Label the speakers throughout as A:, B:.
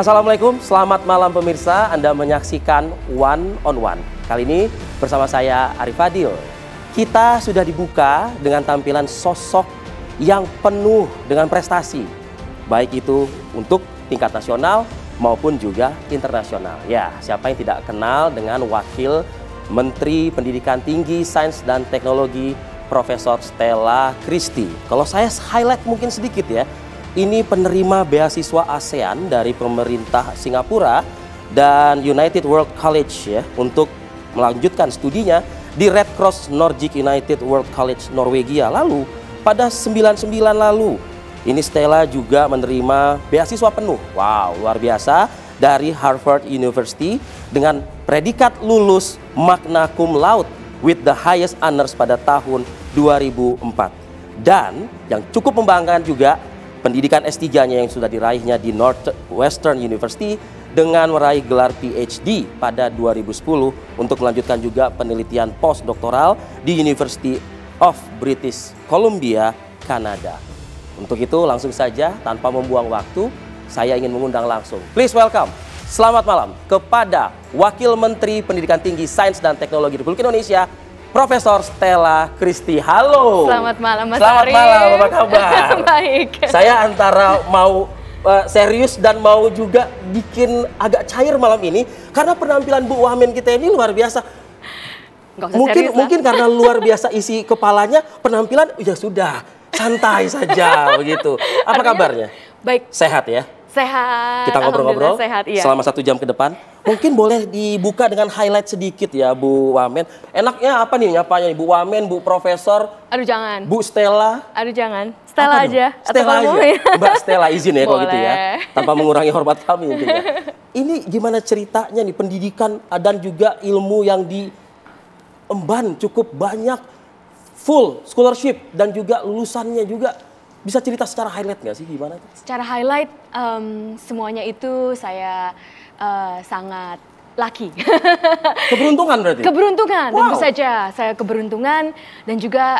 A: Assalamualaikum, selamat malam pemirsa. Anda menyaksikan One on One. Kali ini bersama saya Arif Fadil. Kita sudah dibuka dengan tampilan sosok yang penuh dengan prestasi, baik itu untuk tingkat nasional maupun juga internasional. Ya, siapa yang tidak kenal dengan Wakil Menteri Pendidikan Tinggi, Sains dan Teknologi Profesor Stella Christy. Kalau saya highlight mungkin sedikit ya, ini penerima beasiswa ASEAN dari pemerintah Singapura dan United World College ya untuk melanjutkan studinya di Red Cross Nordic United World College Norwegia. Lalu pada 99 lalu ini Stella juga menerima beasiswa penuh. Wow, luar biasa, dari Harvard University dengan predikat lulus magna cum laude with the highest honors pada tahun 2004. Dan yang cukup membanggakan juga pendidikan S3-nya yang sudah diraihnya di Northwestern University dengan meraih gelar PhD pada 2010 untuk melanjutkan juga penelitian postdoktoral di University of British Columbia, Kanada. Untuk itu langsung saja tanpa membuang waktu, saya ingin mengundang langsung. Please welcome, selamat malam kepada Wakil Menteri Pendidikan Tinggi, Sains dan Teknologi Republik Indonesia, Profesor Stella Christy. Halo.
B: Selamat malam Mas
A: Selamat
B: Arif.
A: malam, apa kabar?
B: Baik.
A: Saya antara mau serius dan mau juga bikin agak cair malam ini karena penampilan Bu Wamen kita ini luar biasa. Mungkin karena luar biasa isi kepalanya, penampilan ya sudah santai saja begitu. Apa kabarnya?
B: Baik.
A: Sehat ya?
B: Sehat.
A: Kita ngobrol-ngobrol
B: iya.
A: selama 1 jam ke depan. Mungkin boleh dibuka dengan highlight sedikit ya Bu Wamen. Enaknya apa nih nyapanya nih? Bu Wamen, Bu Profesor?
B: Aduh jangan.
A: Bu Stella?
B: Aduh jangan. Stella
A: apa
B: aja.
A: Stella aja. Mbak Stella izin ya kalau gitu ya. Tanpa mengurangi hormat kami intinya. Ini gimana ceritanya nih pendidikan dan juga ilmu yang diemban cukup banyak, full scholarship dan juga lulusannya juga. Bisa cerita secara highlight nggak sih gimana?
B: Secara highlight semuanya itu saya sangat lucky.
A: Keberuntungan berarti?
B: Keberuntungan,
A: wow.
B: Tentu saja saya keberuntungan dan juga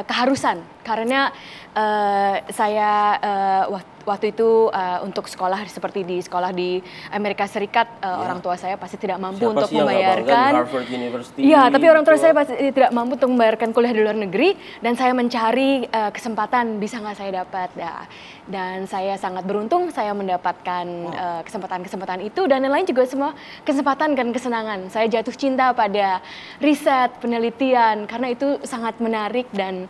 B: keharusan karena saya waktu itu untuk sekolah seperti di sekolah di Amerika Serikat orang tua saya pasti tidak mampu
A: Siapa
B: untuk
A: sih
B: membayarkan.
A: Harvard University.
B: Iya, tapi orang tua saya pasti tidak mampu untuk membayarkan kuliah di luar negeri dan saya mencari kesempatan bisa nggak saya dapat. Dan saya sangat beruntung saya mendapatkan kesempatan-kesempatan itu dan yang lain juga semua kesempatan dan kesenangan. Saya jatuh cinta pada riset, penelitian karena itu sangat menarik dan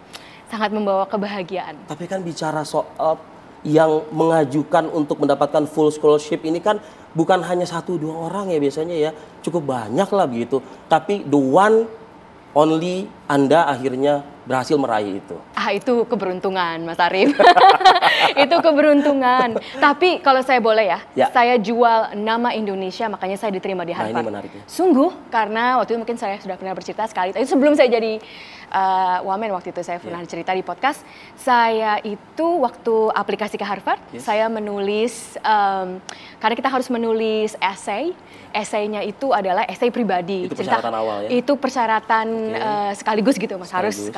B: sangat membawa kebahagiaan.
A: Tapi kan bicara soal yang mengajukan untuk mendapatkan full scholarship ini kan bukan hanya 1-2 orang ya biasanya ya, cukup banyak lah begitu. Tapi the one only Anda akhirnya berhasil meraih itu.
B: Itu keberuntungan Mas Arif. Itu keberuntungan. Tapi kalau saya boleh ya, saya jual nama Indonesia makanya saya diterima di Harvard.
A: Nah, ini menarik ya.
B: Sungguh karena waktu itu mungkin saya sudah pernah bercerita sekali. Tapi sebelum saya jadi Wamen waktu itu saya pernah cerita di podcast. Saya itu waktu aplikasi ke Harvard, saya menulis karena kita harus menulis essay. Essay-nya itu adalah essay pribadi.
A: Itu persyaratan awal ya?
B: Itu persyaratan sekaligus gitu Mas. Harus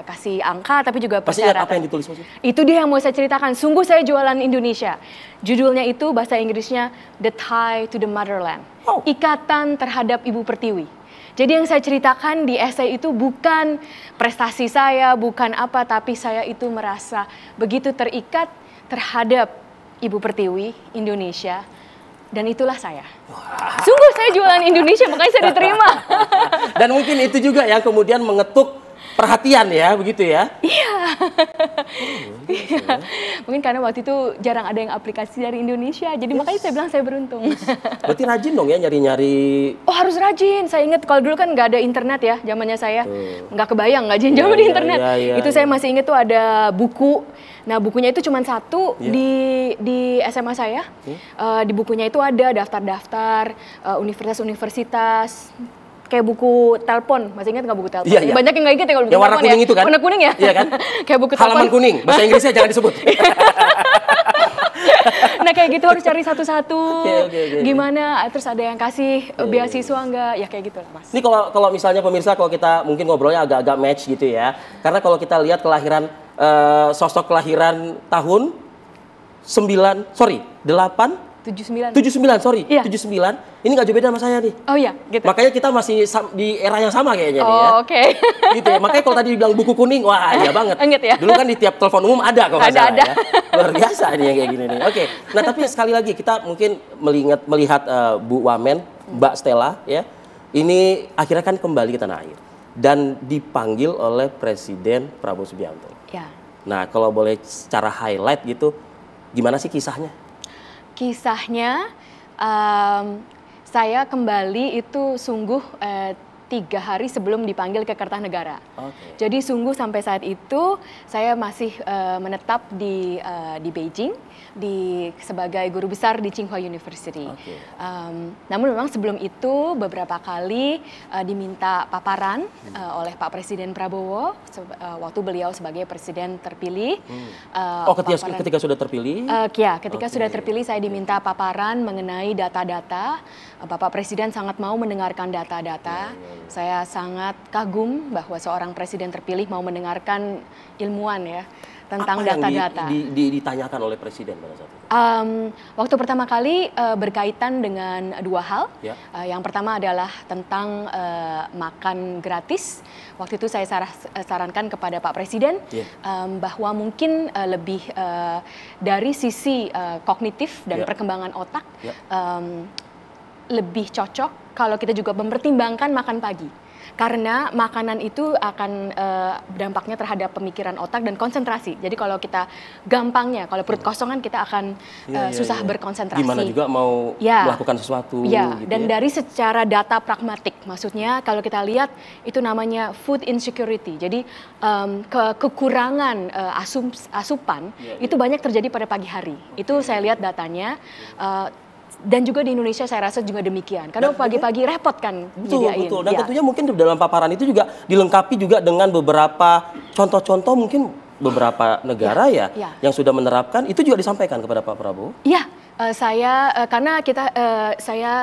B: kasih angka tapi juga persyaratan.
A: Apa yang ditulis maksudnya?
B: Itu dia yang mau saya ceritakan. Sungguh saya jualan Indonesia. Judulnya itu bahasa Inggrisnya The Tie to the Motherland. Ikatan terhadap Ibu Pertiwi. Jadi yang saya ceritakan di essay itu bukan prestasi saya, bukan apa, tapi saya itu merasa begitu terikat terhadap Ibu Pertiwi Indonesia. Dan itulah saya. Sungguh saya jualan Indonesia, makanya saya diterima.
A: Dan mungkin itu juga yang kemudian mengetuk perhatian ya, begitu ya?
B: Iya. Mungkin karena waktu itu jarang ada yang aplikasi dari Indonesia, jadi makanya saya bilang saya beruntung.
A: Berarti rajin dong ya nyari-nyari.
B: Oh harus rajin, saya ingat kalau dulu kan nggak ada internet ya, zamannya saya. Nggak kebayang, nggak jauh di internet. Itu saya masih ingat tuh ada buku. Nah bukunya itu cuma satu di SMA saya. Di bukunya itu ada daftar-daftar universitas-universitas. Kayak buku telepon, masih ingat nggak buku telepon?
A: Iya.
B: Banyak yang nggak ingat ya kalau buku
A: telepon. Yang warna kuning itu kan?
B: Warna kuning ya?
A: Iya kan?
B: Kayak buku telepon.
A: Halaman kuning, bahasa Inggrisnya jangan disebut.
B: Nah kayak gitu harus cari satu-satu.
A: Okay.
B: Gimana? Terus ada yang kasih beasiswa nggak? Ya kayak gitu lah Mas.
A: Ini kalau misalnya pemirsa, kalau kita mungkin ngobrolnya agak-agak match gitu ya. Karena kalau kita lihat kelahiran, sosok kelahiran tahun
B: 79.
A: sorry.
B: Iya.
A: 79. Ini nggak jauh beda sama saya nih.
B: Oh iya, gitu.
A: Makanya kita masih di era yang sama kayaknya nih ya.
B: Oh, oke.
A: Gitu ya. Makanya kalau tadi dibilang buku kuning, wah iya banget.
B: Ingat ya?
A: Dulu kan di tiap telepon umum ada kalau nggak salah
B: Ada.
A: ya. Luar biasa nih yang kayak gini nih. Oke. Nah, tapi sekali lagi kita mungkin melihat Bu Wamen, Mbak Stella ya. Ini akhirnya kan kembali ke tanah air dan dipanggil oleh Presiden Prabowo Subianto.
B: Ya.
A: Nah, kalau boleh secara highlight gitu, gimana sih kisahnya?
B: Kisahnya, saya kembali itu sungguh 3 hari sebelum dipanggil ke Kertanegara.
A: Oke.
B: Jadi sungguh sampai saat itu saya masih menetap di Beijing sebagai guru besar di Tsinghua University.
A: Oke.
B: Namun memang sebelum itu beberapa kali diminta paparan oleh Pak Presiden Prabowo waktu beliau sebagai presiden terpilih.
A: Ketika sudah terpilih?
B: Ketika sudah terpilih saya diminta paparan mengenai data-data. Bapak Presiden sangat mau mendengarkan data-data. Saya sangat kagum bahwa seorang presiden terpilih mau mendengarkan ilmuwan ya tentang data-data.
A: Apa yang ditanyakan oleh presiden pada saat itu?
B: Waktu pertama kali berkaitan dengan 2 hal.
A: Ya.
B: Yang pertama adalah tentang makan gratis. Waktu itu saya sarankan kepada Pak Presiden bahwa mungkin lebih dari sisi kognitif dan perkembangan otak lebih cocok kalau kita juga mempertimbangkan makan pagi. Karena makanan itu akan dampaknya terhadap pemikiran otak dan konsentrasi. Jadi kalau kita gampangnya, kalau perut kosong kan kita akan susah berkonsentrasi.
A: Gimana juga mau melakukan sesuatu. Gitu
B: dan dari secara data pragmatik, maksudnya kalau kita lihat itu namanya food insecurity. Jadi kekurangan asupan itu banyak terjadi pada pagi hari. Itu saya lihat datanya. Dan juga di Indonesia saya rasa juga demikian. Karena pagi-pagi repot kan nyediain.
A: Betul. Dan tentunya mungkin dalam paparan itu juga dilengkapi juga dengan beberapa contoh-contoh mungkin beberapa negara yang sudah menerapkan. Itu juga disampaikan kepada Pak Prabowo?
B: Iya. Karena saya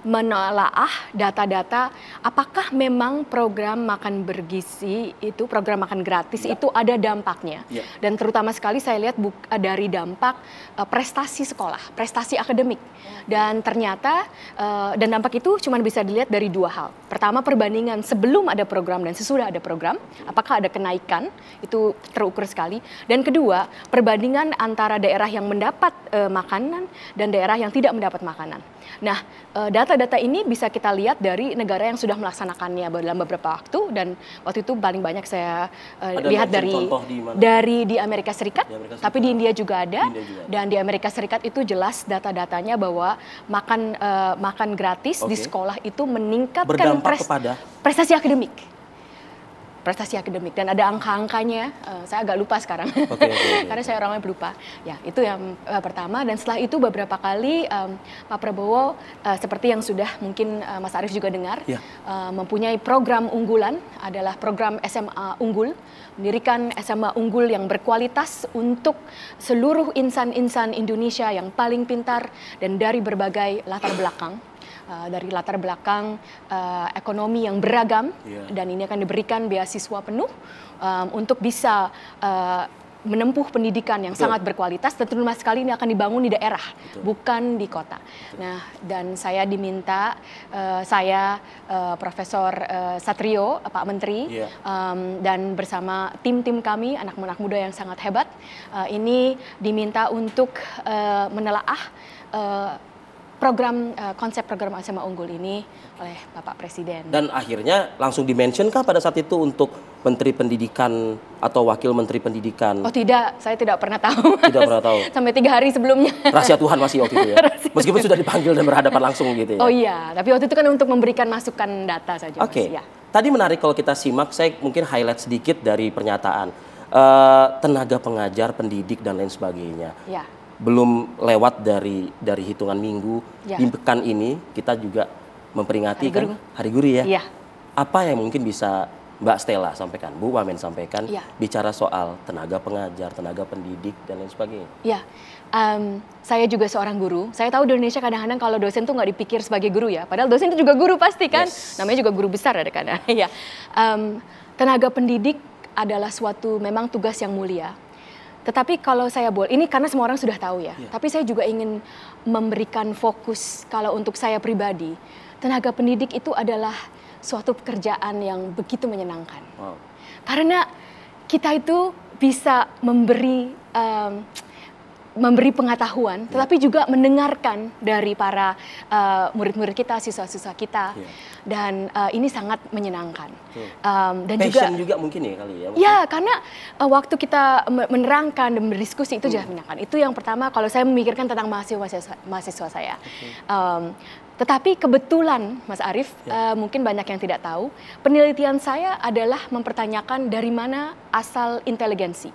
B: menelaah data-data apakah memang program makan bergizi itu, program makan gratis itu ada dampaknya. Dan terutama sekali saya lihat dari dampak prestasi sekolah, prestasi akademik. Dan ternyata dan dampak itu cuma bisa dilihat dari 2 hal. Pertama, perbandingan sebelum ada program dan sesudah ada program, apakah ada kenaikan, itu terukur sekali. Dan kedua, perbandingan antara daerah yang mendapat makanan dan daerah yang tidak mendapat makanan. Nah, data-data ini bisa kita lihat dari negara yang sudah melaksanakannya dalam beberapa waktu, dan waktu itu paling banyak saya lihat di Amerika Serikat, tapi di India juga ada. Dan di Amerika Serikat itu jelas data-datanya bahwa makan gratis di sekolah itu meningkatkan prestasi akademik. Dan ada angka-angkanya, saya agak lupa sekarang karena saya orangnya pelupa. Ya, itu yang pertama. Dan setelah itu beberapa kali Pak Prabowo seperti yang sudah mungkin Mas Arief juga dengar, mempunyai program unggulan, adalah program SMA Unggul, mendirikan SMA Unggul yang berkualitas untuk seluruh insan-insan Indonesia yang paling pintar dan dari berbagai latar belakang. Dari latar belakang ekonomi yang beragam, dan ini akan diberikan beasiswa penuh untuk bisa menempuh pendidikan yang sangat berkualitas, dan terutama sekali ini akan dibangun di daerah, bukan di kota. Nah, dan saya diminta, Profesor Satrio, Pak Menteri, dan bersama tim-tim kami, anak-anak muda yang sangat hebat, ini diminta untuk menelaah konsep program SMA Unggul ini oleh Bapak Presiden.
A: Dan akhirnya langsung dimention kah pada saat itu untuk Menteri Pendidikan atau Wakil Menteri Pendidikan?
B: Oh tidak, saya tidak pernah tahu.
A: Tidak pernah tahu?
B: Sampai 3 hari sebelumnya.
A: Rahasia Tuhan masih waktu itu ya? Meskipun sudah dipanggil dan berhadapan langsung gitu ya?
B: Oh iya, tapi waktu itu kan untuk memberikan masukan data saja.
A: Oke. Tadi menarik kalau kita simak, saya mungkin highlight sedikit dari pernyataan. Tenaga pengajar, pendidik, dan lain sebagainya.
B: Ya.
A: Belum lewat dari hitungan minggu, di pekan ini kita juga memperingati Hari Guru ya. Apa yang mungkin bisa Mbak Stella sampaikan, Bu Wamen sampaikan, bicara soal tenaga pengajar, tenaga pendidik, dan lain sebagainya?
B: Ya, saya juga seorang guru. Saya tahu di Indonesia kadang-kadang kalau dosen tuh nggak dipikir sebagai guru ya, padahal dosen itu juga guru pasti kan, namanya juga guru besar ada kadang. Tenaga pendidik adalah suatu memang tugas yang mulia. Tetapi kalau saya boleh, ini karena semua orang sudah tahu ya. Tapi saya juga ingin memberikan fokus kalau untuk saya pribadi, tenaga pendidik itu adalah suatu pekerjaan yang begitu menyenangkan.
A: Wow.
B: Karena kita itu bisa memberi pengetahuan, tetapi juga mendengarkan dari para murid-murid kita, siswa-siswa kita, dan ini sangat menyenangkan. Dan
A: passion juga mungkin ya kali ya.
B: Ya, karena waktu kita menerangkan dan berdiskusi itu juga menyenangkan. Itu yang pertama kalau saya memikirkan tentang mahasiswa saya. Tetapi kebetulan, Mas Arief, mungkin banyak yang tidak tahu, penelitian saya adalah mempertanyakan dari mana asal inteligensi.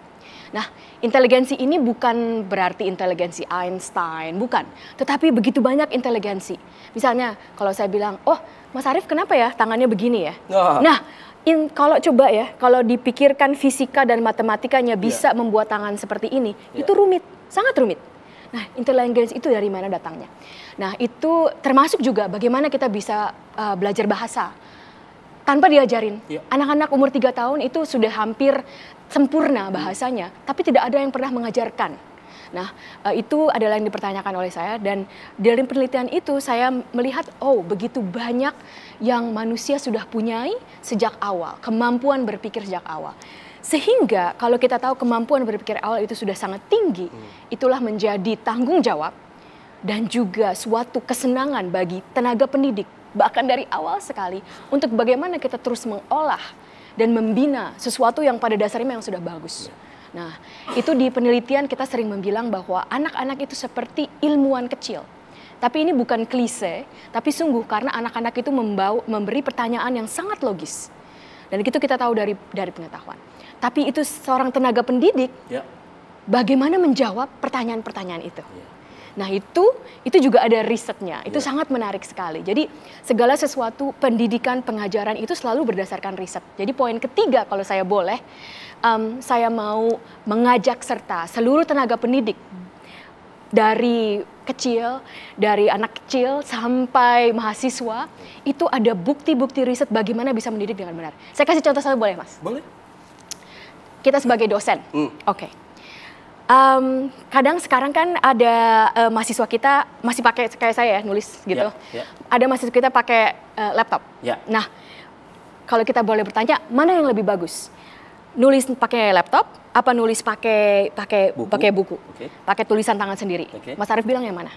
B: Nah, inteligensi ini bukan berarti inteligensi Einstein, bukan. Tetapi begitu banyak inteligensi. Misalnya, kalau saya bilang, oh Mas Arief kenapa ya tangannya begini ya? Nah, kalau coba ya, kalau dipikirkan fisika dan matematikanya bisa membuat tangan seperti ini, itu rumit, sangat rumit. Nah, inteligensi itu dari mana datangnya? Nah, itu termasuk juga bagaimana kita bisa belajar bahasa tanpa diajarin. Anak-anak umur 3 tahun itu sudah hampir sempurna bahasanya, tapi tidak ada yang pernah mengajarkan. Nah, itu adalah yang dipertanyakan oleh saya, dan dari penelitian itu saya melihat, oh begitu banyak yang manusia sudah punyai sejak awal, kemampuan berpikir sejak awal. Sehingga kalau kita tahu kemampuan berpikir awal itu sudah sangat tinggi, itulah menjadi tanggung jawab dan juga suatu kesenangan bagi tenaga pendidik, bahkan dari awal sekali, untuk bagaimana kita terus mengolah dan membina sesuatu yang pada dasarnya yang sudah bagus. Nah, itu di penelitian kita sering membilang bahwa anak-anak itu seperti ilmuwan kecil. Tapi ini bukan klise, tapi sungguh karena anak-anak itu memberi pertanyaan yang sangat logis. Dan itu kita tahu dari pengetahuan. Tapi itu seorang tenaga pendidik, bagaimana menjawab pertanyaan-pertanyaan itu. Nah, itu juga ada risetnya. Itu sangat menarik sekali. Jadi segala sesuatu pendidikan, pengajaran itu selalu berdasarkan riset. Jadi poin ketiga kalau saya boleh, saya mau mengajak serta seluruh tenaga pendidik dari kecil, dari anak kecil sampai mahasiswa, itu ada bukti-bukti riset bagaimana bisa mendidik dengan benar. Saya kasih contoh satu boleh, Mas?
A: Boleh.
B: Kita sebagai dosen, oke. Kadang sekarang kan ada mahasiswa kita masih pakai kayak saya ya, nulis gitu. Ada mahasiswa kita pakai laptop. Nah, kalau kita boleh bertanya, mana yang lebih bagus? Nulis pakai laptop, apa nulis pakai buku? Pakai tulisan tangan sendiri. Mas Arief bilang yang mana?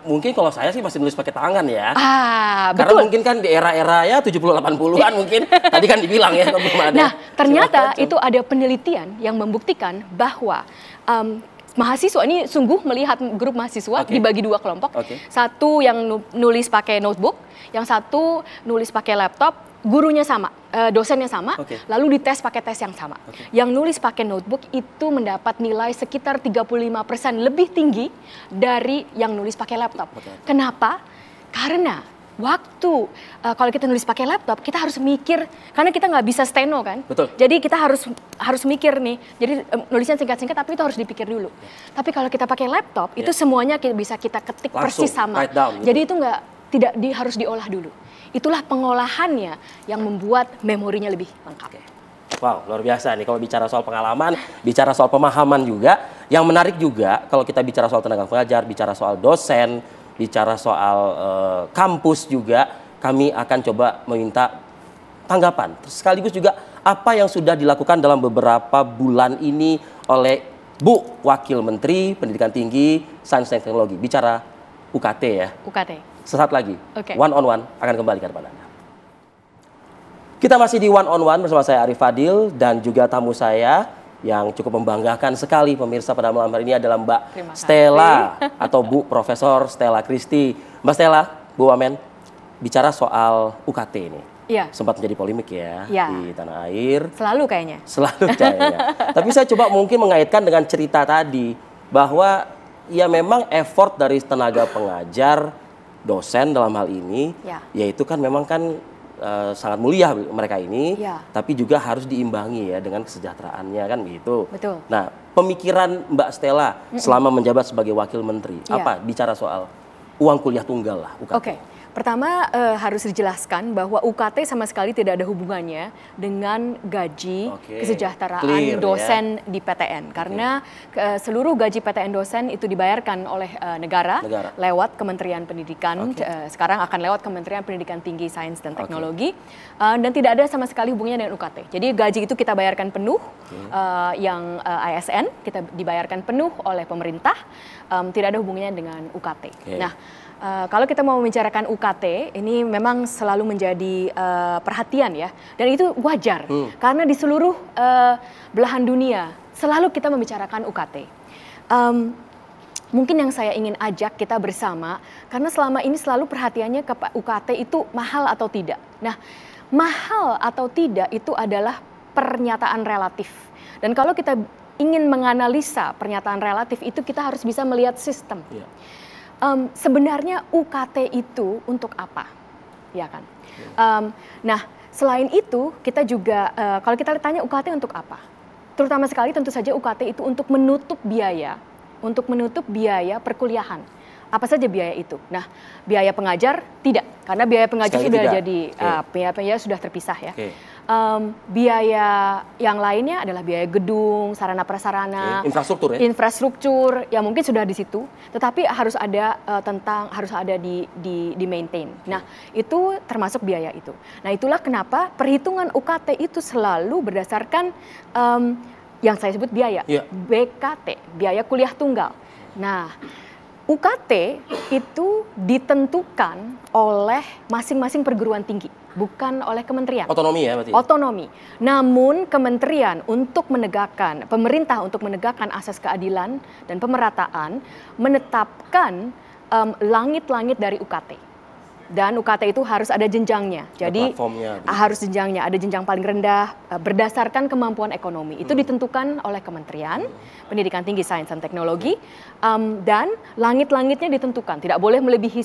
A: Mungkin kalau saya sih masih nulis pakai tangan ya.
B: Betul.
A: Karena mungkin kan di era-era ya 70-80-an mungkin tadi kan dibilang ya belum ada.
B: Nah, ternyata itu ada penelitian yang membuktikan bahwa mahasiswa ini sungguh melihat grup mahasiswa dibagi 2 kelompok. Satu yang nulis pakai notebook, yang satu nulis pakai laptop, gurunya sama, dosennya sama, lalu dites pakai tes yang sama. Yang nulis pakai notebook itu mendapat nilai sekitar 35% lebih tinggi dari yang nulis pakai laptop. Kenapa? Karena waktu kalau kita nulis pakai laptop, kita harus mikir, karena kita nggak bisa steno kan. Jadi kita harus mikir nih. Jadi nulisnya singkat-singkat, tapi itu harus dipikir dulu. Tapi kalau kita pakai laptop, itu semuanya bisa kita ketik langsung, persis sama. Jadi itu tidak harus diolah dulu. Itulah pengolahannya yang membuat memorinya lebih lengkap.
A: Wow, luar biasa nih kalau bicara soal pengalaman, bicara soal pemahaman juga. Yang menarik juga kalau kita bicara soal tenaga pengajar, bicara soal dosen, bicara soal kampus juga, kami akan coba meminta tanggapan. Sekaligus juga apa yang sudah dilakukan dalam beberapa bulan ini oleh Bu Wakil Menteri Pendidikan Tinggi, Sains dan Teknologi. Bicara UKT ya.
B: UKT.
A: Sesaat lagi, One on One akan kembali kepada Anda. Kita masih di One on One bersama saya Arif Fadil dan juga tamu saya yang cukup membanggakan sekali pemirsa pada malam hari ini adalah Mbak Stella atau Bu Profesor Stella Christy. Mbak Stella, Bu Wamen, bicara soal UKT ini. Sempat menjadi polemik ya di tanah air.
B: Selalu kayaknya.
A: Selalu kayaknya. Tapi saya coba mungkin mengaitkan dengan cerita tadi bahwa ya memang effort dari tenaga pengajar, dosen dalam hal ini, yaitu kan memang kan sangat mulia mereka ini, tapi juga harus diimbangi ya dengan kesejahteraannya kan gitu.
B: Betul.
A: Nah, pemikiran Mbak Stella selama menjabat sebagai Wakil Menteri, apa bicara soal uang kuliah tunggal lah?
B: Pertama harus dijelaskan bahwa UKT sama sekali tidak ada hubungannya dengan gaji kesejahteraan dosen di PTN. Karena seluruh gaji PTN dosen itu dibayarkan oleh negara lewat Kementerian Pendidikan. Sekarang akan lewat Kementerian Pendidikan Tinggi, Sains dan Teknologi. Dan tidak ada sama sekali hubungannya dengan UKT. Jadi gaji itu kita bayarkan penuh, yang ASN kita dibayarkan penuh oleh pemerintah. Tidak ada hubungannya dengan UKT. Nah, kalau kita mau membicarakan UKT, ini memang selalu menjadi perhatian ya, dan itu wajar karena di seluruh belahan dunia selalu kita membicarakan UKT. Mungkin yang saya ingin ajak kita bersama, karena selama ini selalu perhatiannya ke UKT itu mahal atau tidak. Nah, mahal atau tidak itu adalah pernyataan relatif, dan kalau kita ingin menganalisa pernyataan relatif itu kita harus bisa melihat sistem. Sebenarnya UKT itu untuk apa, ya kan? Nah, selain itu kita juga kalau kita tanya UKT untuk apa, terutama sekali tentu saja UKT itu untuk menutup biaya perkuliahan. Apa saja biaya itu? Nah, biaya pengajar tidak, karena biaya pengajar sudah jadi biaya sudah terpisah ya. Biaya yang lainnya adalah biaya gedung, sarana prasarana, infrastruktur yang mungkin sudah di situ, tetapi harus ada harus ada di maintain. Nah, itu termasuk biaya itu. Nah, itulah kenapa perhitungan UKT itu selalu berdasarkan yang saya sebut biaya, BKT, biaya kuliah tunggal. Nah, UKT itu ditentukan oleh masing-masing perguruan tinggi, bukan oleh kementerian.
A: Otonomi ya berarti?
B: Otonomi. Namun kementerian pemerintah untuk menegakkan asas keadilan dan pemerataan menetapkan langit-langit dari UKT. Dan UKT itu harus ada jenjangnya. Jadi harus jenjangnya, ada jenjang paling rendah berdasarkan kemampuan ekonomi. Itu ditentukan oleh Kementerian Pendidikan Tinggi, Sains dan Teknologi, dan langit-langitnya ditentukan. Tidak boleh melebihi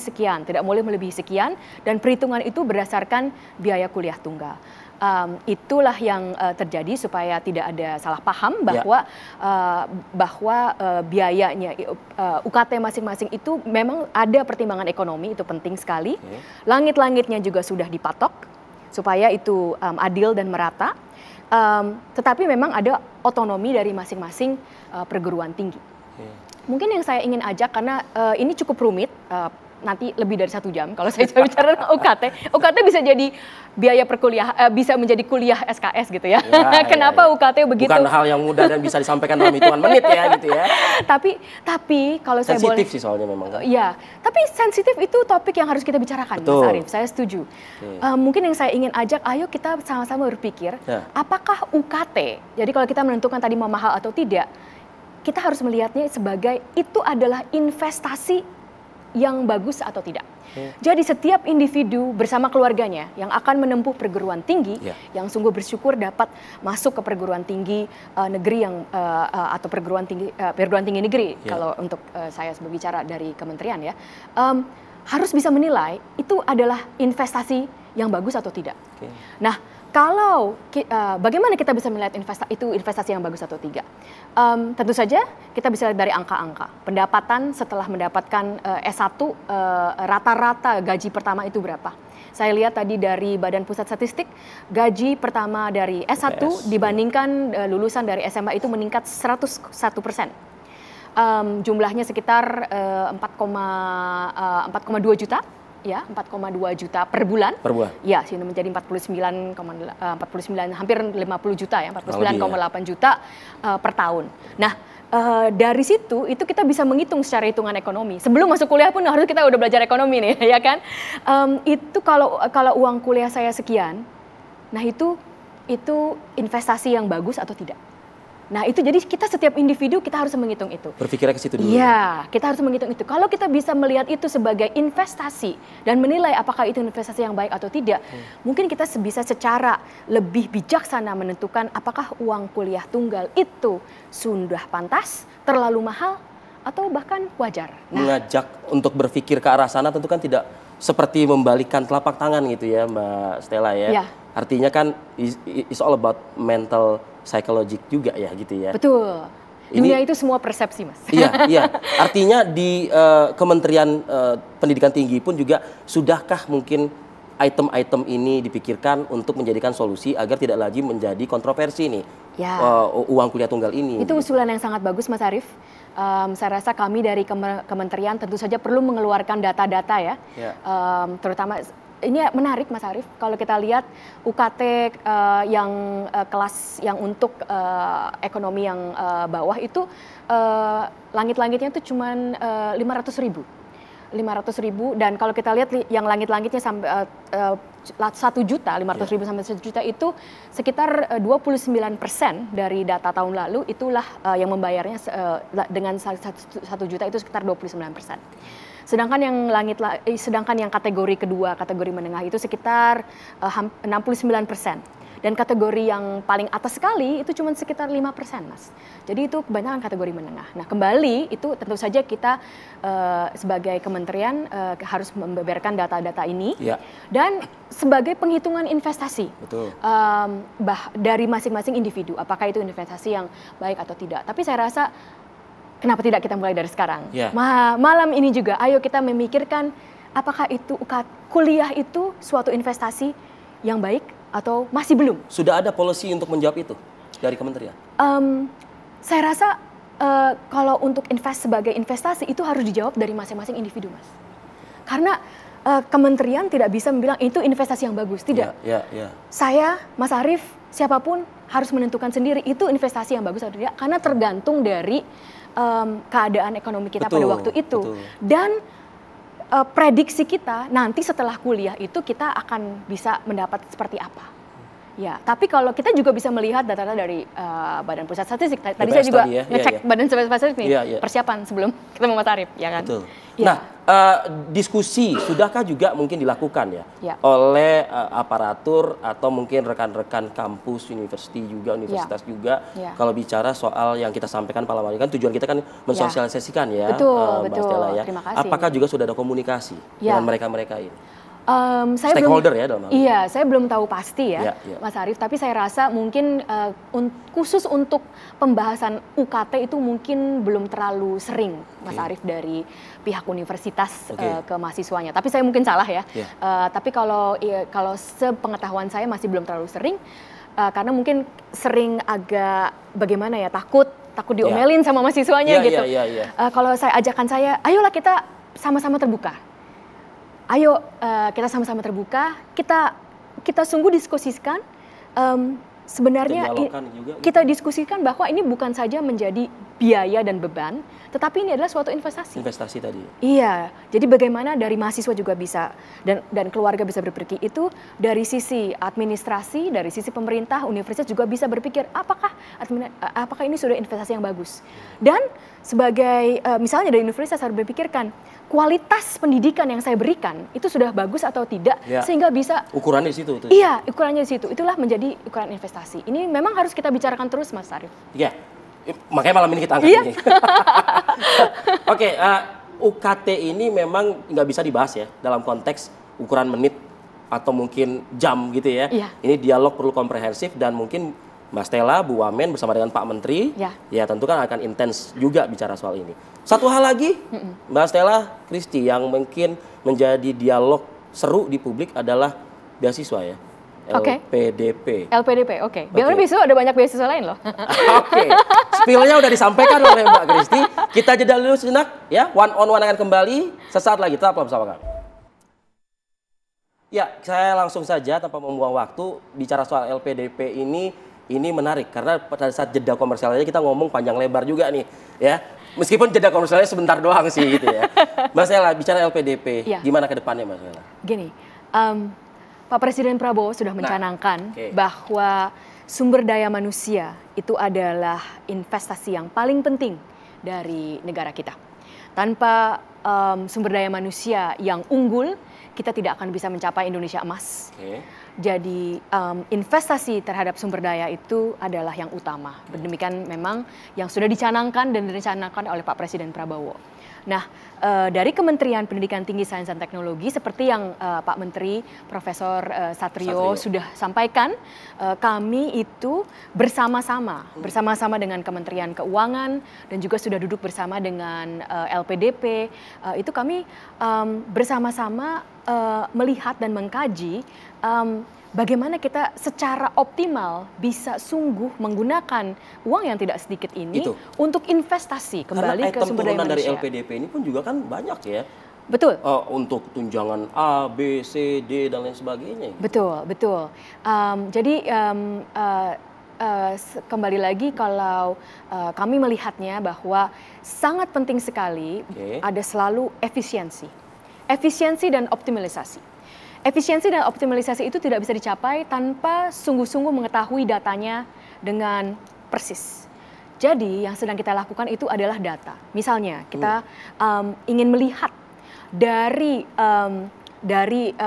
B: sekian, dan perhitungan itu berdasarkan biaya kuliah tunggal. Itulah yang terjadi supaya tidak ada salah paham bahwa biayanya UKT masing-masing itu memang ada pertimbangan ekonomi, itu penting sekali. Langit-langitnya juga sudah dipatok supaya itu adil dan merata. Tetapi memang ada otonomi dari masing-masing perguruan tinggi. Mungkin yang saya ingin ajak, karena ini cukup rumit, nanti lebih dari 1 jam kalau saya bicara tentang UKT bisa jadi biaya perkuliahan, bisa menjadi kuliah SKS gitu ya. Kenapa UKT begitu?
A: Bukan hal yang mudah dan bisa disampaikan dalam hitungan menit ya gitu ya.
B: Tapi kalau saya boleh,
A: sensitif sih soalnya memang.
B: Iya, tapi sensitif itu topik yang harus kita bicarakan, Mas Arief. Saya setuju. Mungkin yang saya ingin ajak, ayo kita sama-sama berpikir, apakah UKT? Jadi kalau kita menentukan tadi mau mahal atau tidak, kita harus melihatnya sebagai itu adalah investasi yang bagus atau tidak. Jadi setiap individu bersama keluarganya yang akan menempuh perguruan tinggi, yang sungguh bersyukur dapat masuk ke perguruan tinggi negeri yang atau perguruan tinggi negeri, kalau untuk saya berbicara dari kementerian ya, harus bisa menilai itu adalah investasi yang bagus atau tidak. Nah, kalau bagaimana kita bisa melihat itu investasi yang bagus atau tidak? Tentu saja kita bisa lihat dari angka-angka. Pendapatan setelah mendapatkan S1, rata-rata gaji pertama itu berapa? Saya lihat tadi dari Badan Pusat Statistik, gaji pertama dari S1 dibandingkan lulusan dari SMA itu meningkat 101%. Jumlahnya sekitar 4,2 juta. Ya, 4,2 juta per bulan. Ya, sini menjadi 49, hampir 50 juta ya, 49,8 juta per tahun. Nah, dari situ itu kita bisa menghitung secara hitungan ekonomi. Sebelum masuk kuliah pun harus kita udah belajar ekonomi nih, ya kan? Itu kalau uang kuliah saya sekian, nah itu investasi yang bagus atau tidak? Nah itu jadi kita setiap individu kita harus menghitung itu.
A: Berpikirnya ke situ dulu.
B: Iya, kita harus menghitung itu. Kalau kita bisa melihat itu sebagai investasi dan menilai apakah itu investasi yang baik atau tidak, mungkin kita bisa secara lebih bijaksana menentukan apakah uang kuliah tunggal itu sudah pantas, terlalu mahal, atau bahkan wajar.
A: Mengajak untuk berpikir ke arah sana tentu kan tidak seperti membalikkan telapak tangan gitu ya Mbak Stella ya. Artinya kan it's all about mental psychological juga ya gitu ya.
B: Betul. Dunia itu semua persepsi, Mas.
A: Iya, iya. Artinya di Kementerian Pendidikan Tinggi pun juga sudahkah mungkin item-item ini dipikirkan untuk menjadikan solusi agar tidak lagi menjadi kontroversi nih
B: Ya.
A: Uang kuliah tunggal ini?
B: Itu usulan yang sangat bagus, Mas Arief. Saya rasa kami dari kementerian tentu saja perlu mengeluarkan data-data ya. Terutama ini menarik, Mas Arief, kalau kita lihat UKT yang kelas yang untuk ekonomi yang bawah itu langit-langitnya itu cuma 500.000. 500.000, dan kalau kita lihat yang langit-langitnya sampai 1 juta, 500.000 sampai 1 juta itu sekitar 29% dari data tahun lalu itulah yang membayarnya dengan 1 juta itu sekitar 29%. Sedangkan yang kategori kedua, kategori menengah itu sekitar 69%. Dan kategori yang paling atas sekali itu cuma sekitar 5%, Mas. Jadi itu kebanyakan kategori menengah. Nah, kembali itu tentu saja kita sebagai kementerian harus membeberkan data-data ini. Dan sebagai penghitungan investasi.
A: Betul.
B: Dari masing-masing individu, apakah itu investasi yang baik atau tidak. Tapi saya rasa kenapa tidak kita mulai dari sekarang? Malam ini juga, ayo kita memikirkan apakah itu kuliah itu suatu investasi yang baik atau masih belum?
A: Sudah ada policy untuk menjawab itu dari kementerian?
B: Saya rasa kalau untuk sebagai investasi itu harus dijawab dari masing-masing individu, Mas. Karena kementerian tidak bisa bilang itu investasi yang bagus, tidak. Saya, Mas Arief, siapapun harus menentukan sendiri itu investasi yang bagus atau tidak, karena tergantung dari keadaan ekonomi kita pada waktu itu. Dan prediksi kita nanti setelah kuliah itu kita akan bisa mendapat seperti apa. Ya, tapi kalau kita juga bisa melihat data-data dari Badan Pusat Statistik. Tadi saya juga ngecek Badan Pusat Statistik nih, persiapan sebelum ketemu Mas Arief, ya kan?
A: Betul. Nah, diskusi sudahkah juga mungkin dilakukan ya oleh aparatur atau mungkin rekan-rekan kampus, universitas juga kalau bicara soal yang kita sampaikan malam hari, kan tujuan kita kan mensosialisasikan ya, Mbak Stella ya.
B: Terima kasih.
A: Apakah juga sudah ada komunikasi dengan mereka-mereka ini?
B: Stakeholder ya dalam hal ini. Iya, saya belum tahu pasti ya, Mas Arief. Tapi saya rasa mungkin khusus untuk pembahasan UKT itu mungkin belum terlalu sering, Mas Arief, dari pihak universitas ke mahasiswanya. Tapi saya mungkin salah ya. Tapi kalau sepengetahuan saya masih belum terlalu sering, karena mungkin sering agak bagaimana ya, takut diomelin sama mahasiswanya gitu. Kalau saya ajakan ayolah kita sama-sama terbuka. Ayo kita sama-sama terbuka, kita sungguh diskusikan, sebenarnya kita diskusikan bahwa ini bukan saja menjadi biaya dan beban, tetapi ini adalah suatu investasi.
A: Investasi tadi.
B: Iya, jadi bagaimana dari mahasiswa juga bisa dan keluarga bisa berpikir itu, dari sisi administrasi, dari sisi pemerintah, universitas juga bisa berpikir apakah ini sudah investasi yang bagus. Dan sebagai misalnya dari universitas harus berpikirkan kualitas pendidikan yang saya berikan itu sudah bagus atau tidak, sehingga bisa
A: ukurannya di situ.
B: Iya, ukurannya di situ. Itulah menjadi ukuran investasi. Ini memang harus kita bicarakan terus, Mas Arief.
A: Iya, makanya malam ini kita angkat ini. Oke, UKT ini memang nggak bisa dibahas ya dalam konteks ukuran menit atau mungkin jam gitu ya. Ini dialog perlu komprehensif dan mungkin Mbak Stella, Bu Wamen bersama dengan Pak Menteri, ya tentu kan akan intens juga bicara soal ini. Satu hal lagi, Mbak Stella, Kristi, yang mungkin menjadi dialog seru di publik adalah beasiswa ya, LPDP.
B: LPDP, Biar beasiswa ada banyak beasiswa lain loh.
A: Spillnya udah disampaikan oleh Mbak Kristi. Kita jeda dulu sejenak, ya. One on One akan kembali sesaat lagi. Tetaplah bersama kami. Ya, saya langsung saja tanpa membuang waktu bicara soal LPDP ini menarik karena pada saat jeda komersialnya kita ngomong panjang lebar juga nih, ya. Meskipun jeda komersialnya sebentar doang sih gitu ya. Mbak Stella, bicara LPDP, gimana ke depannya Mbak Stella?
B: Gini, Pak Presiden Prabowo sudah mencanangkan bahwa sumber daya manusia itu adalah investasi yang paling penting dari negara kita. Tanpa sumber daya manusia yang unggul, kita tidak akan bisa mencapai Indonesia emas. Jadi investasi terhadap sumber daya itu adalah yang utama. Demikian memang yang sudah dicanangkan dan direncanakan oleh Pak Presiden Prabowo. Nah, dari Kementerian Pendidikan Tinggi Sains dan Teknologi, seperti yang Pak Menteri Profesor Satrio sudah sampaikan, kami itu bersama-sama dengan Kementerian Keuangan dan juga sudah duduk bersama dengan LPDP, itu kami bersama-sama melihat dan mengkaji bagaimana kita secara optimal bisa sungguh menggunakan uang yang tidak sedikit ini untuk investasi kembali ke sumber daya manusia. Karena
A: dari LPDP ini pun juga kan banyak ya.
B: Betul.
A: Untuk tunjangan A, B, C, D dan lain sebagainya.
B: Betul. Jadi kembali lagi kalau kami melihatnya bahwa sangat penting sekali ada selalu efisiensi dan optimalisasi. Efisiensi dan optimalisasi itu tidak bisa dicapai tanpa sungguh-sungguh mengetahui datanya dengan persis. Jadi yang sedang kita lakukan itu adalah data. Misalnya kita ingin melihat dari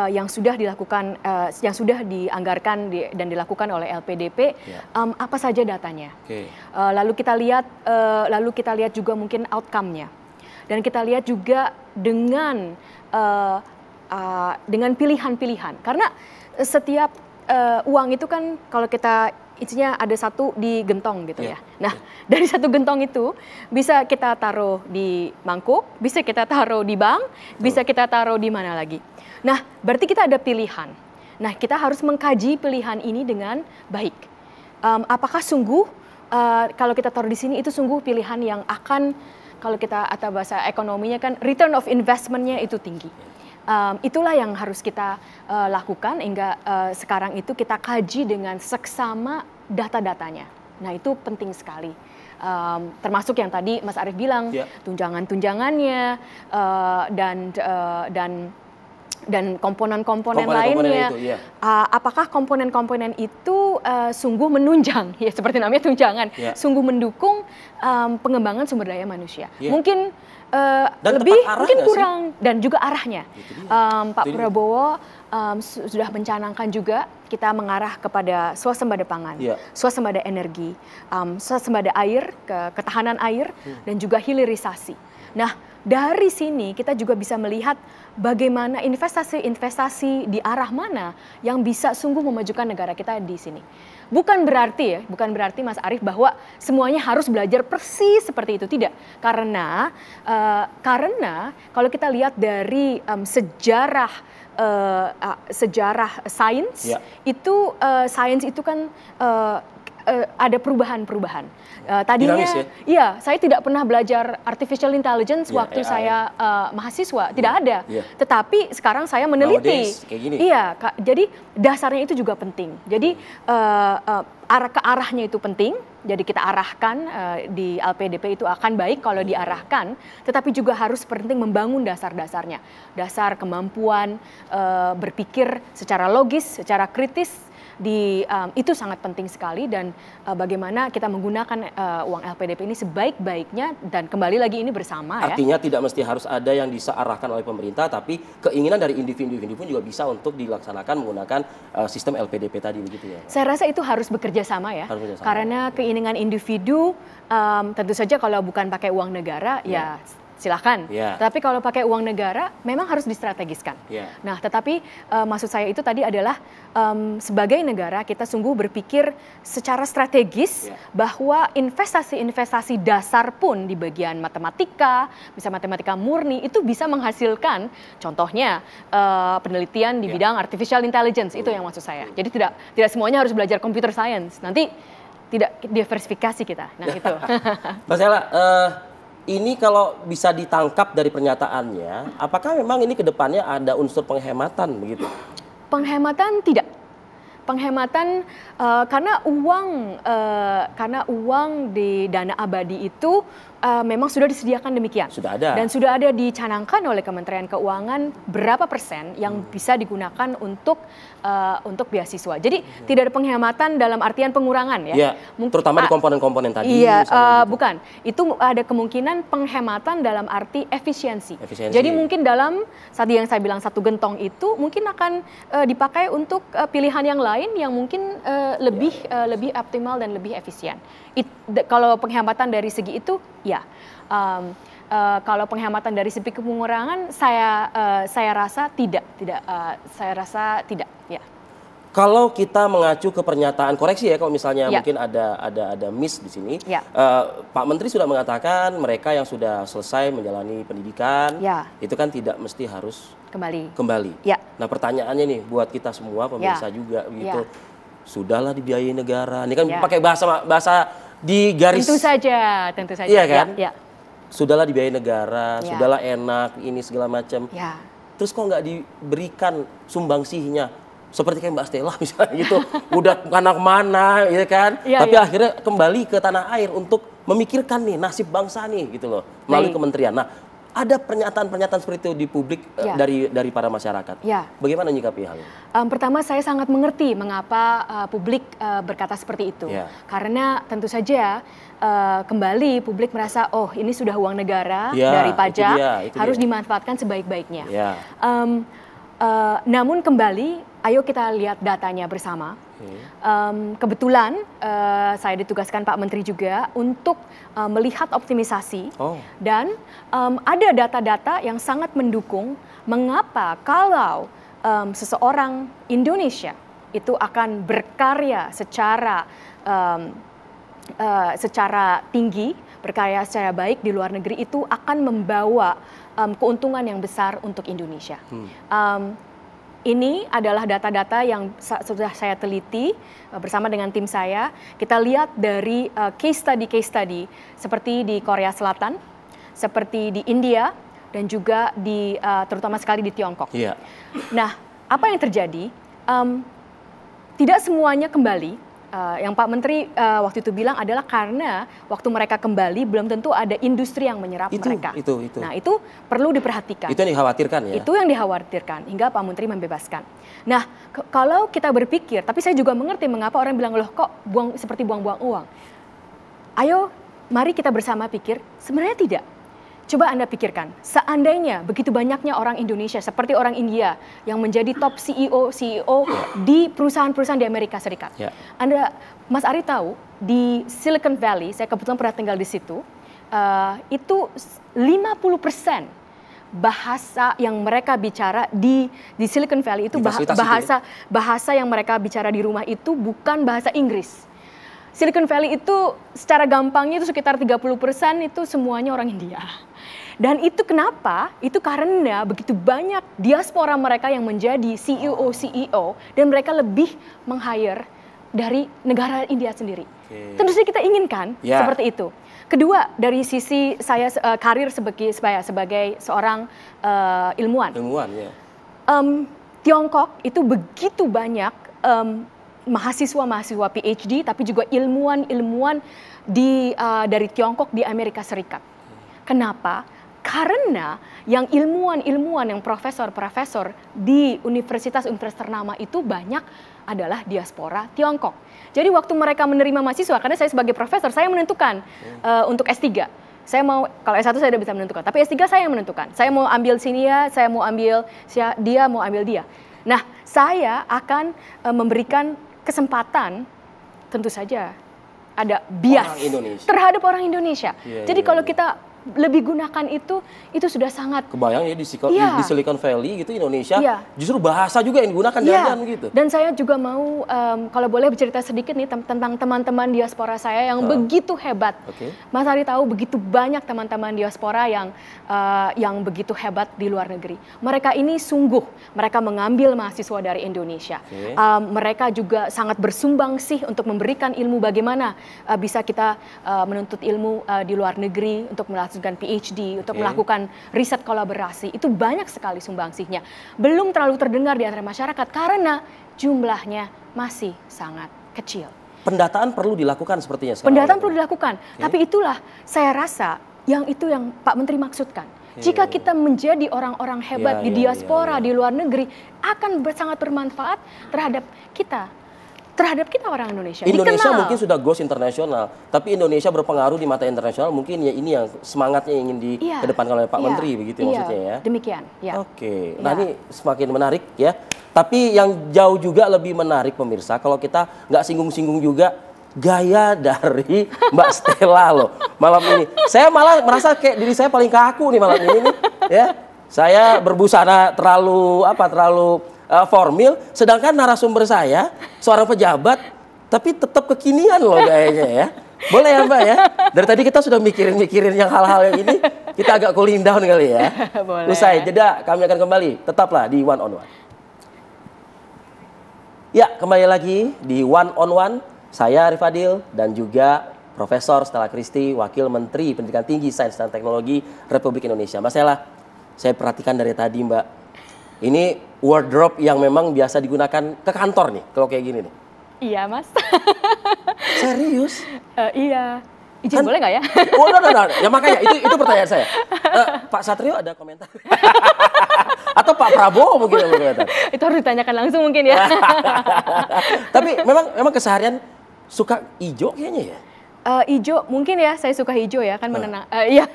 B: yang sudah dilakukan, yang sudah dianggarkan dan dilakukan oleh LPDP, apa saja datanya. Lalu kita lihat juga mungkin outcome-nya, dan kita lihat juga dengan pilihan-pilihan, karena setiap uang itu kan kalau kita isinya ada satu di gentong gitu ya. Nah, dari satu gentong itu bisa kita taruh di mangkuk, bisa kita taruh di bank, bisa kita taruh di mana lagi. Nah, berarti kita ada pilihan. Nah, kita harus mengkaji pilihan ini dengan baik. Apakah sungguh kalau kita taruh di sini itu sungguh pilihan yang akan, kalau kita atau bahasa ekonominya kan return of investment-nya itu tinggi. Itulah yang harus kita lakukan hingga sekarang itu kita kaji dengan seksama data-datanya. Nah, itu penting sekali. Termasuk yang tadi Mas Arief bilang, tunjangan-tunjangannya dan komponen-komponen lainnya. Apakah komponen-komponen itu sungguh menunjang, ya seperti namanya tunjangan, sungguh mendukung pengembangan sumber daya manusia. Mungkin lebih, mungkin kurang, dan juga arahnya. Pak Prabowo sudah mencanangkan juga kita mengarah kepada swasembada pangan, swasembada energi, swasembada air, ketahanan air, dan juga hilirisasi. Nah, dari sini kita juga bisa melihat bagaimana investasi-investasi di arah mana yang bisa sungguh memajukan negara kita di sini. Bukan berarti Mas Arief bahwa semuanya harus belajar persis seperti itu, tidak. Karena kalau kita lihat dari sejarah sains, sains itu kan ada perubahan-perubahan. Tadinya, saya tidak pernah belajar artificial intelligence waktu saya mahasiswa, tidak ada. Tetapi sekarang saya meneliti. Jadi dasarnya itu juga penting. Jadi ke arahnya itu penting. Jadi kita arahkan di LPDP itu akan baik kalau diarahkan, tetapi juga harus penting membangun dasar-dasarnya, dasar kemampuan berpikir secara logis, secara kritis. Itu sangat penting sekali, dan bagaimana kita menggunakan uang LPDP ini sebaik-baiknya, dan kembali lagi ini bersama.
A: Artinya tidak mesti harus ada yang diarahkan oleh pemerintah, tapi keinginan dari individu-individu pun juga bisa untuk dilaksanakan menggunakan sistem LPDP tadi, begitu ya? Saya
B: rasa itu harus bekerja sama ya, karena keinginan individu tentu saja kalau bukan pakai uang negara ya silahkan. Tapi kalau pakai uang negara memang harus distrategiskan. Nah, tetapi maksud saya itu tadi adalah sebagai negara kita sungguh berpikir secara strategis bahwa investasi-investasi dasar pun di bagian matematika, bisa matematika murni, itu bisa menghasilkan contohnya penelitian di bidang artificial intelligence, itu yang maksud saya. Jadi tidak semuanya harus belajar computer science. Nanti tidak diversifikasi kita. Nah, itu.
A: Mas Ella, ini kalau bisa ditangkap dari pernyataannya, apakah memang ini ke depannya ada unsur penghematan begitu?
B: Penghematan tidak. Penghematan karena uang di dana abadi itu memang sudah disediakan demikian.
A: Sudah ada.
B: Dan sudah ada dicanangkan oleh Kementerian Keuangan berapa persen yang bisa digunakan untuk beasiswa. Jadi tidak ada penghematan dalam artian pengurangan ya.
A: Terutama di komponen-komponen tadi.
B: Bukan. Itu ada kemungkinan penghematan dalam arti efisiensi. Jadi mungkin dalam tadi yang saya bilang satu gentong itu mungkin akan dipakai untuk pilihan yang lain lain yang mungkin lebih optimal dan lebih efisien. Kalau penghematan dari segi itu, ya. Kalau penghematan dari segi pengurangan, saya rasa tidak. Saya rasa tidak. Ya.
A: Kalau kita mengacu ke pernyataan koreksi ya, kalau misalnya mungkin ada miss di sini, Pak Menteri sudah mengatakan mereka yang sudah selesai menjalani pendidikan, itu kan tidak mesti harus kembali. Ya. Nah pertanyaannya nih buat kita semua pemirsa juga begitu, sudahlah dibiayai negara, ini kan pakai bahasa di garis.
B: Tentu saja.
A: Iya kan? Ya. Sudahlah dibiayai negara, sudahlah enak ini segala macam. Terus kok nggak diberikan sumbangsihnya? Seperti kayak Mbak Stella misalnya gitu, udah kemana-mana ya kan, tapi akhirnya kembali ke tanah air untuk memikirkan nih nasib bangsa nih gitu loh, melalui kementerian. Nah, ada pernyataan-pernyataan seperti itu di publik dari para masyarakat. Bagaimana menyikapi hal ini?
B: Pertama, saya sangat mengerti mengapa publik berkata seperti itu. Karena tentu saja kembali publik merasa, oh ini sudah uang negara dari pajak, harus dimanfaatkan sebaik-baiknya. Namun kembali, ayo kita lihat datanya bersama. Kebetulan saya ditugaskan Pak Menteri juga untuk melihat optimisasi dan ada data-data yang sangat mendukung mengapa kalau seseorang Indonesia itu akan berkarya secara tinggi, berkarya secara baik di luar negeri itu akan membawa keuntungan yang besar untuk Indonesia. Ini adalah data-data yang sudah saya teliti bersama dengan tim saya. Kita lihat dari case study seperti di Korea Selatan, seperti di India, dan juga terutama sekali di Tiongkok. Nah, apa yang terjadi? Tidak semuanya kembali. Yang Pak Menteri waktu itu bilang adalah karena waktu mereka kembali belum tentu ada industri yang menyerap mereka. Nah itu perlu diperhatikan.
A: Itu yang dikhawatirkan ya?
B: Itu yang dikhawatirkan hingga Pak Menteri membebaskan. Nah kalau kita berpikir, tapi saya juga mengerti mengapa orang bilang loh kok seperti buang-buang uang. Ayo mari kita bersama pikir, sebenarnya tidak. Coba Anda pikirkan, seandainya begitu banyaknya orang Indonesia seperti orang India yang menjadi top CEO di perusahaan-perusahaan di Amerika Serikat. Mas Ari tahu, di Silicon Valley, saya kebetulan pernah tinggal di situ, itu 50% bahasa yang mereka bicara di Silicon Valley itu bahasa yang mereka bicara di rumah itu bukan bahasa Inggris. Silicon Valley itu secara gampangnya itu sekitar 30% itu semuanya orang India. Dan itu kenapa? Itu karena begitu banyak diaspora mereka yang menjadi CEO dan mereka lebih meng-hire dari negara India sendiri. Tentu saja kita inginkan seperti itu. Kedua, dari sisi saya karir sebagai seorang ilmuwan. Tiongkok itu begitu banyak mahasiswa PhD, tapi juga ilmuwan dari Tiongkok di Amerika Serikat. Kenapa? Karena yang ilmuwan yang profesor di universitas ternama itu banyak adalah diaspora Tiongkok. Jadi waktu mereka menerima mahasiswa, karena saya sebagai profesor, saya menentukan untuk S3. Saya mau, kalau S1 saya tidak bisa menentukan, tapi S3 saya yang menentukan. Saya mau ambil sini ya, saya mau ambil dia, mau ambil dia. Nah, saya akan memberikan kesempatan, tentu saja ada bias terhadap orang Indonesia. Jadi kalau kita lebih gunakan itu sudah sangat
A: kebayang ya di Silicon Valley gitu Indonesia justru bahasa juga yang digunakan jangan gitu.
B: Dan saya juga mau kalau boleh bercerita sedikit nih tentang teman-teman diaspora saya yang begitu hebat. Mas Ari tahu begitu banyak teman-teman diaspora yang begitu hebat di luar negeri. Mereka ini mereka mengambil mahasiswa dari Indonesia. Mereka juga sangat bersumbangsi untuk memberikan ilmu bagaimana bisa kita menuntut ilmu di luar negeri untuk melakukan PhD, untuk melakukan riset kolaborasi. Itu banyak sekali sumbangsihnya. Belum terlalu terdengar di antara masyarakat karena jumlahnya masih sangat kecil.
A: Pendataan perlu dilakukan sepertinya sekarang.
B: Pendataan perlu dilakukan, tapi itulah saya rasa yang Pak Menteri maksudkan. Jika kita menjadi orang-orang hebat di diaspora, di luar negeri, akan sangat bermanfaat terhadap kita orang Indonesia.
A: Indonesia mungkin sudah goes internasional, tapi Indonesia berpengaruh di mata internasional. Mungkin ya ini yang semangatnya ingin dikedepankan oleh Pak Menteri, begitu maksudnya ya.
B: Demikian.
A: Oke. Nah ini semakin menarik ya. Tapi yang jauh juga lebih menarik pemirsa, kalau kita nggak singgung-singgung juga gaya dari Mbak Stella loh malam ini. Saya malah merasa kayak diri saya paling kaku nih malam ini nih, ya. Saya berbusana terlalu formal, sedangkan narasumber saya seorang pejabat, tapi tetap kekinian loh kayaknya ya. Boleh ya Mbak ya? Dari tadi kita sudah mikirin yang hal-hal yang ini, kita agak cooling down kali ya.
B: Boleh.
A: Usai jeda, kami akan kembali. Tetaplah di One on One. Ya, kembali lagi di One on One. Saya Arif Fadil dan juga Profesor Stella Christy, Wakil Menteri Pendidikan Tinggi, Sains dan Teknologi Republik Indonesia. Mbak Stella, saya perhatikan dari tadi Mbak, ini wardrobe yang memang biasa digunakan ke kantor nih, kalau kayak gini nih.
B: Iya Mas.
A: Serius?
B: Iya. Izin boleh nggak ya?
A: Oh, no. Ya makanya itu pertanyaan saya. Pak Satrio ada komentar? Atau Pak Prabowo mungkin ada komentar? Itu
B: harus ditanyakan langsung mungkin ya.
A: Tapi memang keseharian suka hijau kayaknya ya?
B: Ijo mungkin ya, saya suka hijau ya, kan menenang. Iya.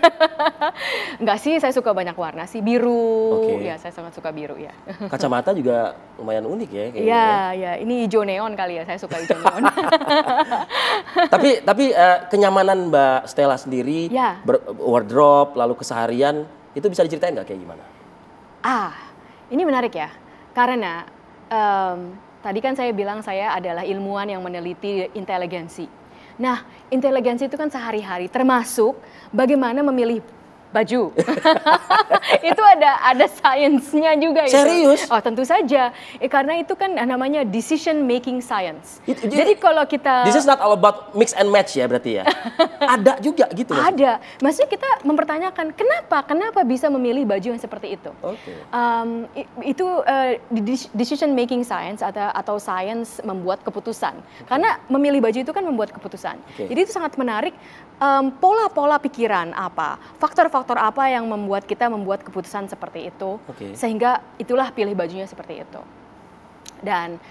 B: Enggak sih, saya suka banyak warna sih, biru. Ya, saya sangat suka biru ya.
A: Kacamata juga lumayan unik ya kayaknya.
B: Iya, ini hijau neon kali ya, saya suka hijau neon.
A: tapi kenyamanan Mbak Stella sendiri, wardrobe, lalu keseharian, itu bisa diceritain nggak kayak gimana?
B: Ini menarik ya, karena tadi kan saya bilang saya adalah ilmuwan yang meneliti inteligensi. Nah, inteligensi itu kan sehari-hari, termasuk bagaimana memilih baju. Itu ada sainsnya juga.
A: Serius?
B: Oh, tentu saja. Karena itu kan namanya decision making science. Jadi kalau kita...
A: This is not all about mix and match ya berarti ya? Ada juga gitu?
B: Ada. Maksudnya kita mempertanyakan kenapa bisa memilih baju yang seperti itu. Itu decision making science atau science membuat keputusan. Karena memilih baju itu kan membuat keputusan. Jadi itu sangat menarik. Pola-pola pikiran apa, faktor-faktor apa yang membuat kita membuat keputusan seperti itu, sehingga itulah pilih bajunya seperti itu. Dan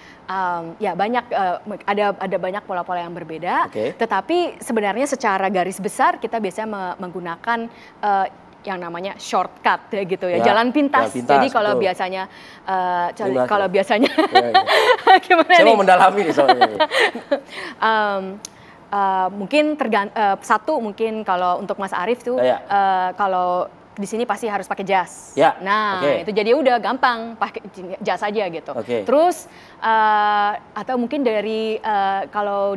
B: ya banyak ada banyak pola-pola yang berbeda, tetapi sebenarnya secara garis besar kita biasanya menggunakan yang namanya shortcut gitu ya, jalan pintas. Jadi kalau biasanya gimana
A: saya
B: nih?
A: mau mendalami nih soalnya.
B: Mungkin satu mungkin kalau untuk Mas Arif tuh kalau di sini pasti harus pakai jas. Itu jadi udah gampang pakai jas aja gitu. Terus atau mungkin dari kalau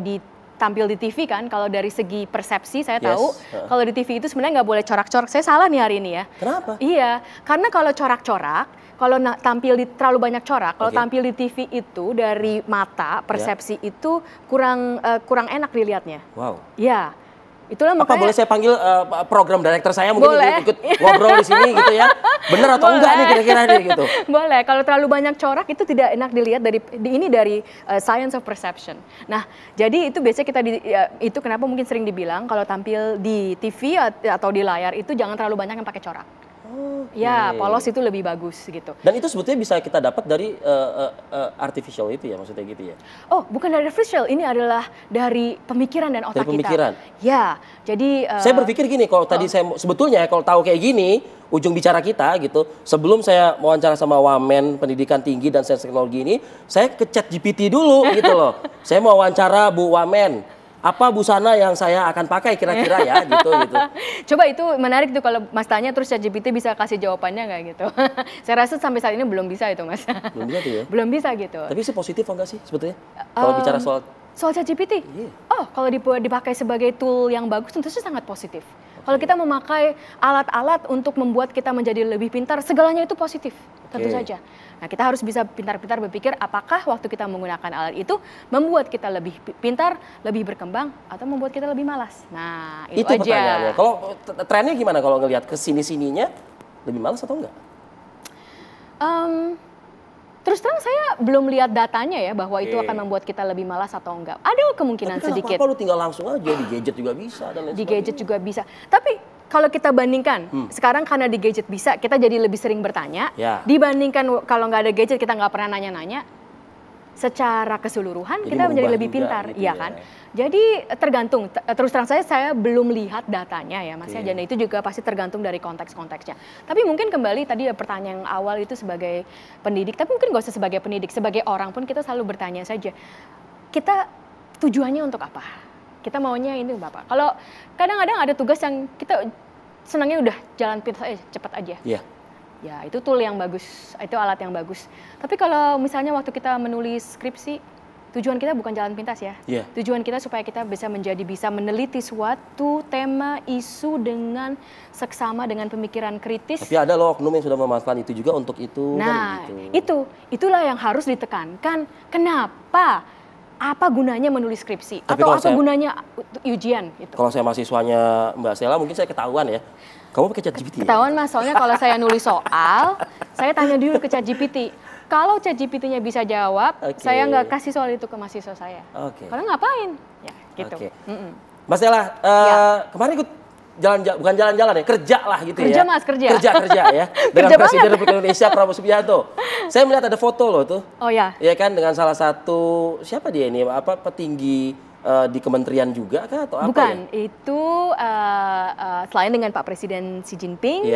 B: tampil di TV kan, kalau dari segi persepsi saya tahu kalau di TV itu sebenarnya nggak boleh corak-corak. Saya salah nih hari ini ya.
A: Kenapa?
B: Iya, karena kalau corak-corak, kalau tampil di terlalu banyak corak, kalau tampil di TV itu dari mata persepsi itu kurang enak dilihatnya.
A: Wow.
B: Iya. Itulah makanya.
A: Apa boleh saya panggil program director saya mungkin ikut ngobrol di sini gitu ya? Bener atau enggak nih kira-kira nih gitu?
B: Boleh. Kalau terlalu banyak corak itu tidak enak dilihat dari science of perception. Nah, jadi itu biasanya itu kenapa mungkin sering dibilang kalau tampil di TV atau di layar itu jangan terlalu banyak yang pakai corak. Ya, polos itu lebih bagus gitu.
A: Dan itu sebetulnya bisa kita dapat dari artificial itu ya, maksudnya gitu ya?
B: Oh, bukan dari artificial, ini adalah dari pemikiran dan otak
A: dari pemikiran.
B: kita. Ya, jadi...
A: saya berpikir gini, kalau tadi saya sebetulnya kalau tahu kayak gini, ujung bicara kita gitu, sebelum saya wawancara sama Wamen Pendidikan Tinggi dan Sains Teknologi ini, saya ke chat GPT dulu gitu loh. Saya mau wawancara Bu Wamen. Apa busana yang saya akan pakai kira-kira ya gitu.
B: Coba itu menarik tuh kalau Mas tanya terus ChatGPT bisa kasih jawabannya nggak gitu. Saya rasa sampai saat ini belum bisa itu Mas.
A: Belum bisa tuh ya?
B: Belum bisa gitu.
A: Tapi sih positif enggak sih sebetulnya? Kalau bicara soal
B: ChatGPT? Oh, kalau dipakai sebagai tool yang bagus tentu saja sangat positif. Kalau kita memakai alat-alat untuk membuat kita menjadi lebih pintar, segalanya itu positif, tentu saja. Nah, kita harus bisa pintar-pintar berpikir apakah waktu kita menggunakan alat itu membuat kita lebih pintar, lebih berkembang, atau membuat kita lebih malas. Nah, itu aja.
A: Pertanyaannya. Kalau trennya gimana kalau ngelihat kesini-sininya, lebih malas atau enggak?
B: Terus terang saya belum lihat datanya ya bahwa itu akan membuat kita lebih malas atau enggak. Ada kemungkinan sedikit.
A: Tapi lu tinggal langsung aja di gadget juga bisa dan lain sebagainya.
B: Di gadget juga bisa. Tapi kalau kita bandingkan, sekarang karena di gadget bisa, kita jadi lebih sering bertanya. Dibandingkan kalau nggak ada gadget kita nggak pernah nanya-nanya. Secara keseluruhan jadi kita menjadi lebih pintar,
A: gitu
B: iya kan? Jadi tergantung, terus terang saya belum lihat datanya ya Mas ya, dan itu juga pasti tergantung dari konteks-konteksnya. Tapi mungkin kembali tadi pertanyaan yang awal itu sebagai pendidik, tapi mungkin gak usah sebagai pendidik, sebagai orang pun kita selalu bertanya saja, kita tujuannya untuk apa? Kita maunya ini Bapak. Kalau kadang-kadang ada tugas yang kita senangnya udah jalan pintas cepat aja.
A: Iya.
B: Ya itu tool yang bagus, itu alat yang bagus. Tapi kalau misalnya waktu kita menulis skripsi, tujuan kita bukan jalan pintas ya.
A: Yeah.
B: Tujuan kita supaya kita bisa meneliti suatu tema, isu dengan seksama, dengan pemikiran kritis.
A: Tapi ada loh oknum yang sudah memanfaatkan itu juga untuk itu.
B: Nah,
A: kan gitu.
B: itulah yang harus ditekankan. Kenapa? Apa gunanya menulis skripsi?
A: Tapi
B: atau apa
A: saya,
B: gunanya ujian? Gitu.
A: Kalau saya mahasiswanya Mbak Stella, mungkin saya ketahuan ya. Kamu pakai ChatGPT?
B: Ketahuan Mas, soalnya kalau saya nulis soal, saya tanya dulu ke ChatGPT. Kalau ChatGPT-nya bisa jawab, saya nggak kasih soal itu ke mahasiswa saya. Karena ngapain? Ya, gitu.
A: Mbak Stella, kemarin ikut bukan jalan-jalan ya, kerja lah gitu
B: kerja,
A: ya.
B: Mas, kerja.
A: Kerja ya. Dengan
B: kerja
A: Presiden Republik Indonesia Prabowo Subianto. Saya melihat ada foto loh tuh.
B: Oh ya.
A: Iya kan, dengan salah satu, siapa dia ini, petinggi di kementerian juga kah atau apa?
B: Bukan,
A: ya?
B: itu selain dengan Pak Presiden Xi Jinping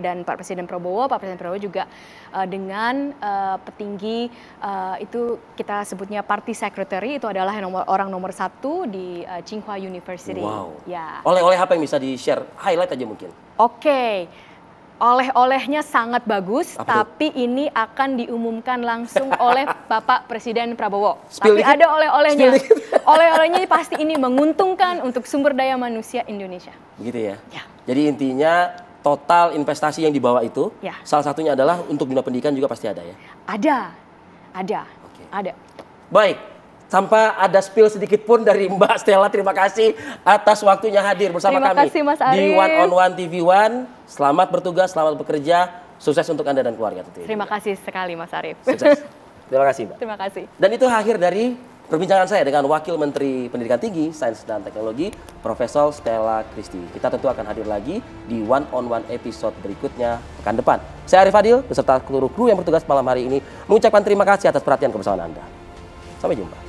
B: dan Pak Presiden Prabowo juga dengan petinggi itu kita sebutnya Party Secretary, itu adalah orang nomor 1 di Tsinghua University.
A: Wow.
B: Ya.
A: Oleh-oleh apa yang bisa di-share? Highlight aja mungkin.
B: Oke. Oleh-olehnya sangat bagus,
A: apa
B: tapi ini akan diumumkan langsung oleh Bapak Presiden Prabowo.
A: Spill
B: tapi
A: dikit.
B: ada oleh-olehnya. Oleh-olehnya pasti ini menguntungkan untuk sumber daya manusia Indonesia.
A: Begitu ya?
B: Ya.
A: Jadi intinya total investasi yang dibawa itu,
B: ya,
A: salah satunya adalah untuk dunia pendidikan juga pasti ada ya?
B: Ada.
A: Baik. Tanpa ada spill sedikit pun dari Mbak Stella, terima kasih atas waktunya hadir bersama kami di One on One TV One. Selamat bertugas, selamat bekerja, sukses untuk Anda dan keluarga tentunya.
B: Terima kasih sekali Mas Arief.
A: Sukses. Terima kasih Mbak.
B: Terima kasih.
A: Dan itu akhir dari perbincangan saya dengan Wakil Menteri Pendidikan Tinggi, Sains dan Teknologi, Profesor Stella Christy. Kita tentu akan hadir lagi di One on One episode berikutnya pekan depan. Saya Arif Fadil beserta seluruh kru yang bertugas malam hari ini mengucapkan terima kasih atas perhatian kebersamaan Anda. Sampai jumpa.